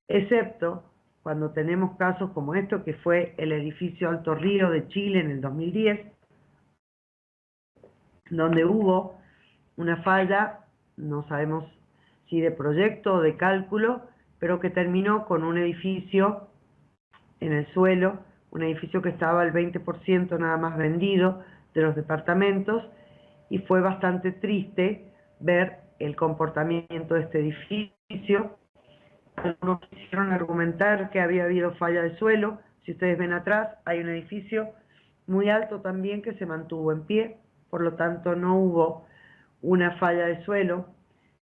excepto cuando tenemos casos como esto, que fue el edificio Alto Río de Chile en el 2010, donde hubo una falla, no sabemos si de proyecto o de cálculo, pero que terminó con un edificio en el suelo, un edificio que estaba al 20% nada más vendido de los departamentos, y fue bastante triste ver el comportamiento de este edificio. Algunos quisieron argumentar que había habido falla de suelo. Si ustedes ven atrás, hay un edificio muy alto también que se mantuvo en pie, por lo tanto no hubo una falla de suelo.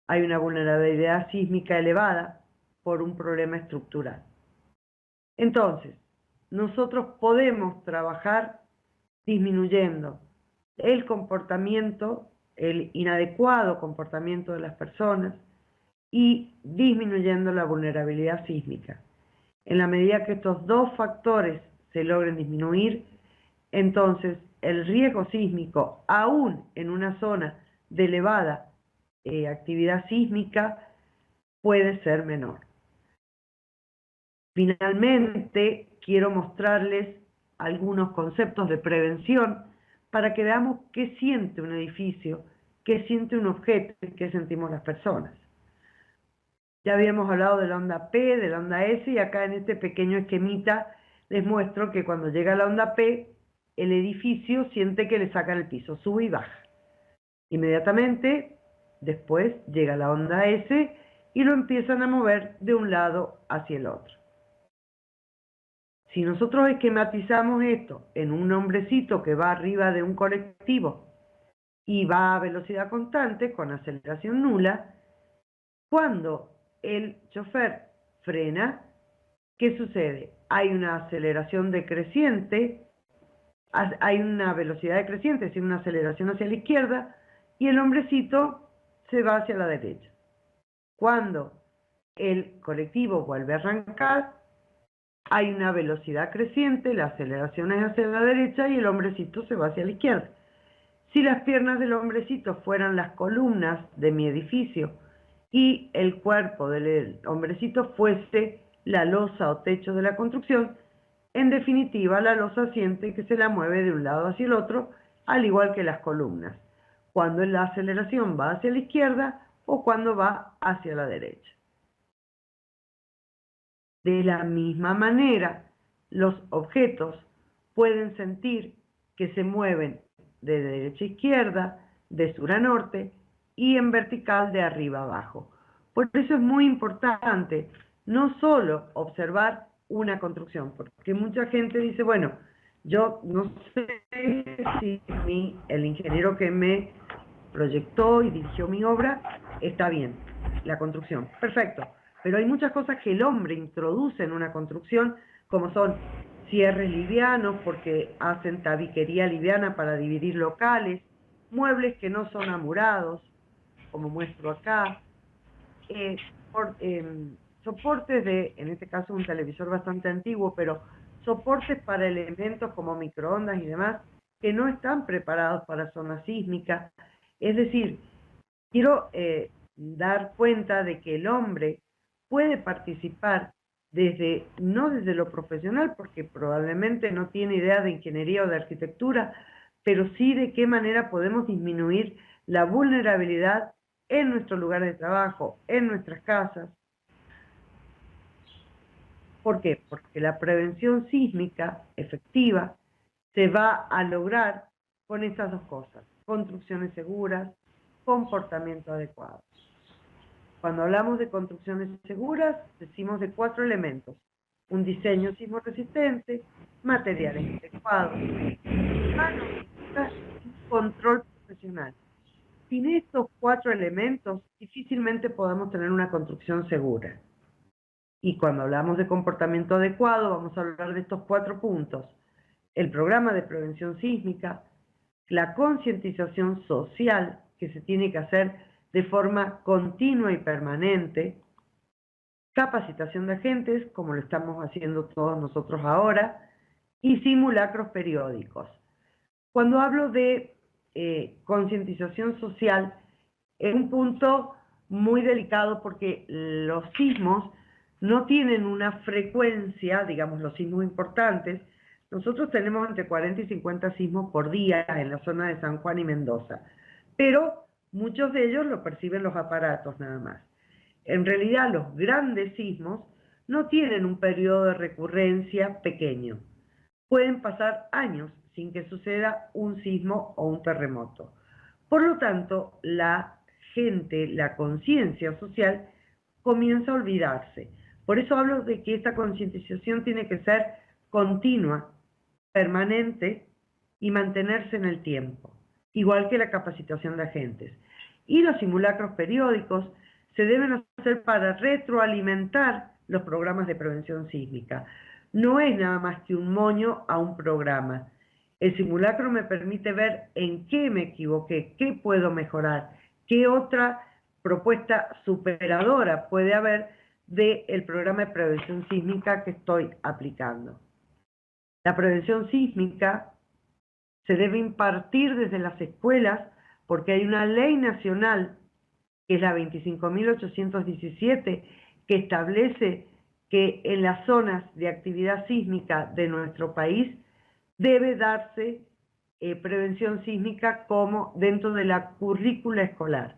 Hay una vulnerabilidad sísmica elevada por un problema estructural. Entonces, nosotros podemos trabajar disminuyendo el comportamiento, el inadecuado comportamiento de las personas y disminuyendo la vulnerabilidad sísmica. En la medida que estos dos factores se logren disminuir, entonces el riesgo sísmico, aún en una zona de elevada actividad sísmica, puede ser menor. Finalmente, quiero mostrarles algunos conceptos de prevención para que veamos qué siente un edificio, qué siente un objeto y qué sentimos las personas. Ya habíamos hablado de la onda P, de la onda S, y acá en este pequeño esquemita les muestro que cuando llega la onda P, el edificio siente que le sacan el piso, sube y baja. Inmediatamente, después llega la onda S y lo empiezan a mover de un lado hacia el otro. Si nosotros esquematizamos esto en un hombrecito que va arriba de un colectivo y va a velocidad constante con aceleración nula, cuando el chofer frena, ¿qué sucede? Hay una aceleración decreciente, hay una velocidad decreciente, es decir, una aceleración hacia la izquierda, y el hombrecito se va hacia la derecha. Cuando el colectivo vuelve a arrancar, hay una velocidad creciente, la aceleración es hacia la derecha y el hombrecito se va hacia la izquierda. Si las piernas del hombrecito fueran las columnas de mi edificio y el cuerpo del hombrecito fuese la losa o techo de la construcción, en definitiva la losa siente que se la mueve de un lado hacia el otro, al igual que las columnas, cuando la aceleración va hacia la izquierda o cuando va hacia la derecha. De la misma manera, los objetos pueden sentir que se mueven de derecha a izquierda, de sur a norte y en vertical de arriba a abajo. Por eso es muy importante no solo observar una construcción, porque mucha gente dice, bueno, yo no sé si el ingeniero que me proyectó y dirigió mi obra está bien, la construcción, perfecto. Pero hay muchas cosas que el hombre introduce en una construcción, como son cierres livianos, porque hacen tabiquería liviana para dividir locales, muebles que no son amurados, como muestro acá, soportes de, en este caso un televisor bastante antiguo, pero soportes para elementos como microondas y demás, que no están preparados para zonas sísmicas. Es decir, quiero dar cuenta de que el hombre puede participar no desde lo profesional, porque probablemente no tiene idea de ingeniería o de arquitectura, pero sí de qué manera podemos disminuir la vulnerabilidad en nuestro lugar de trabajo, en nuestras casas. ¿Por qué? Porque la prevención sísmica efectiva se va a lograr con estas dos cosas: construcciones seguras, comportamiento adecuado. Cuando hablamos de construcciones seguras, decimos de 4 elementos: un diseño sismo resistente, materiales adecuados, mano y control profesional. Sin estos 4 elementos, difícilmente podemos tener una construcción segura. Y cuando hablamos de comportamiento adecuado, vamos a hablar de estos 4 puntos: el programa de prevención sísmica, la concientización social, que se tiene que hacer de forma continua y permanente, capacitación de agentes, como lo estamos haciendo todos nosotros ahora, y simulacros periódicos. Cuando hablo de concientización social, es un punto muy delicado porque los sismos no tienen una frecuencia, digamos los sismos importantes. Nosotros tenemos entre 40 y 50 sismos por día en la zona de San Juan y Mendoza, pero muchos de ellos lo perciben los aparatos nada más. En realidad los grandes sismos no tienen un periodo de recurrencia pequeño. Pueden pasar años sin que suceda un sismo o un terremoto. Por lo tanto, la gente, la conciencia social, comienza a olvidarse. Por eso hablo de que esta concientización tiene que ser continua, permanente y mantenerse en el tiempo, igual que la capacitación de agentes. Y los simulacros periódicos se deben hacer para retroalimentar los programas de prevención sísmica. no es nada más que un moño a un programa. El simulacro me permite ver en qué me equivoqué, qué puedo mejorar, qué otra propuesta superadora puede haber del programa de prevención sísmica que estoy aplicando. La prevención sísmica se debe impartir desde las escuelas porque hay una ley nacional, que es la 25.817, que establece que en las zonas de actividad sísmica de nuestro país debe darse prevención sísmica como dentro de la currícula escolar.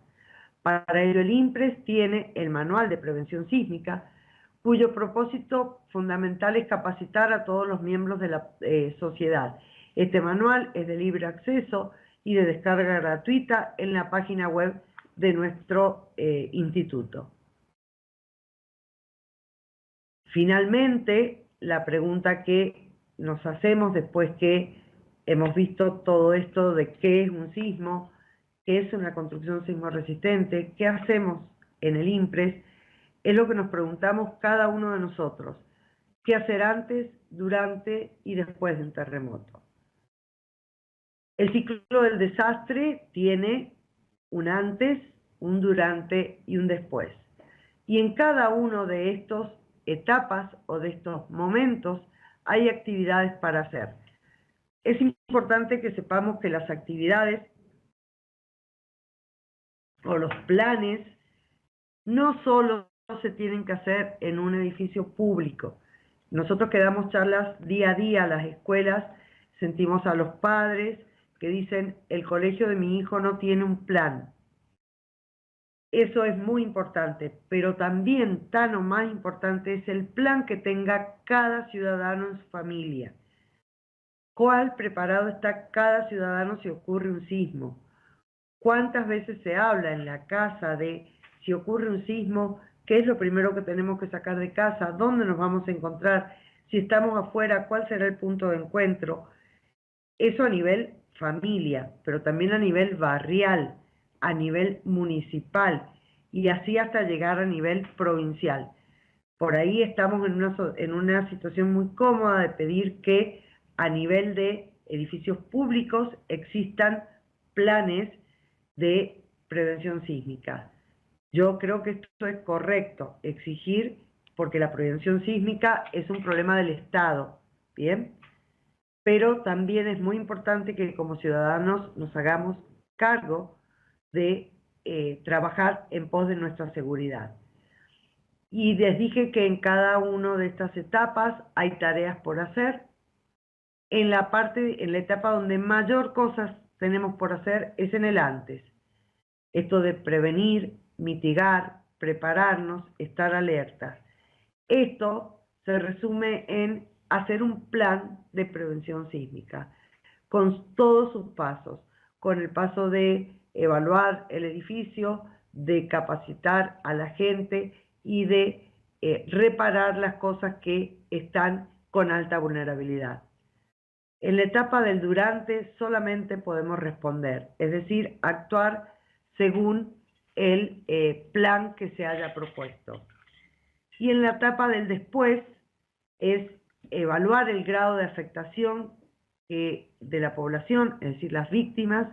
Para ello el INPRES tiene el Manual de Prevención Sísmica, cuyo propósito fundamental es capacitar a todos los miembros de la sociedad. Este manual es de libre acceso y de descarga gratuita en la página web de nuestro instituto. Finalmente, la pregunta que nos hacemos después que hemos visto todo esto de qué es un sismo, qué es una construcción sismorresistente, qué hacemos en el INPRES, es lo que nos preguntamos cada uno de nosotros. ¿Qué hacer antes, durante y después de un terremoto? El ciclo del desastre tiene un antes, un durante y un después. Y en cada uno de estos etapas o de estos momentos hay actividades para hacer. Es importante que sepamos que las actividades o los planes no solo se tienen que hacer en un edificio público. Nosotros que damos charlas día a día a las escuelas, sentimos a los padres que dicen, el colegio de mi hijo no tiene un plan. Eso es muy importante, pero también tan o más importante es el plan que tenga cada ciudadano en su familia. ¿Cuál preparado está cada ciudadano si ocurre un sismo? ¿Cuántas veces se habla en la casa de si ocurre un sismo, qué es lo primero que tenemos que sacar de casa? ¿Dónde nos vamos a encontrar? Si estamos afuera, ¿cuál será el punto de encuentro? Eso a nivel familia, pero también a nivel barrial, a nivel municipal y así hasta llegar a nivel provincial. Por ahí estamos en una situación muy cómoda de pedir que a nivel de edificios públicos existan planes de prevención sísmica. Yo creo que esto es correcto, exigir, porque la prevención sísmica es un problema del Estado, ¿bien? Pero también es muy importante que como ciudadanos nos hagamos cargo de trabajar en pos de nuestra seguridad. Y les dije que en cada una de estas etapas hay tareas por hacer. En la etapa donde mayor cosas tenemos por hacer es en el antes. Esto de prevenir, mitigar, prepararnos, estar alertas. Esto se resume en hacer un plan de prevención sísmica, con todos sus pasos, con el paso de evaluar el edificio, de capacitar a la gente y de reparar las cosas que están con alta vulnerabilidad. En la etapa del durante solamente podemos responder, es decir, actuar según el plan que se haya propuesto. Y en la etapa del después es evaluar el grado de afectación de la población, es decir, las víctimas,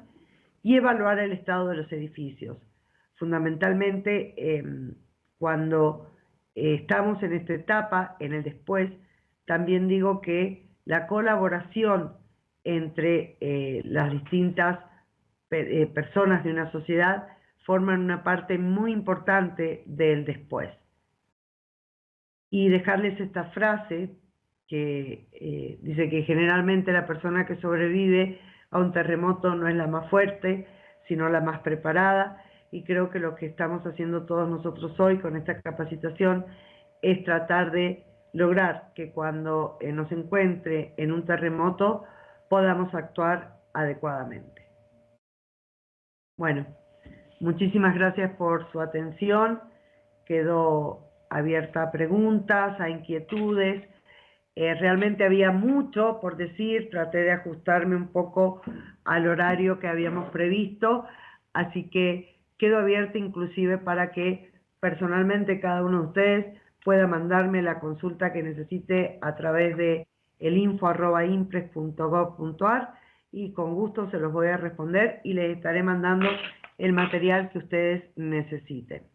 y evaluar el estado de los edificios. Fundamentalmente, cuando estamos en esta etapa, en el después, también digo que la colaboración entre las distintas personas de una sociedad forman una parte muy importante del después. Y dejarles esta frase que dice que generalmente la persona que sobrevive a un terremoto no es la más fuerte, sino la más preparada, y creo que lo que estamos haciendo todos nosotros hoy con esta capacitación es tratar de lograr que cuando nos encuentre en un terremoto podamos actuar adecuadamente. Bueno, muchísimas gracias por su atención. Quedo abierta a preguntas, a inquietudes. Realmente había mucho por decir, traté de ajustarme un poco al horario que habíamos previsto, así que quedo abierta inclusive para que personalmente cada uno de ustedes pueda mandarme la consulta que necesite a través de el info@impres.gov.ar y con gusto se los voy a responder y les estaré mandando el material que ustedes necesiten.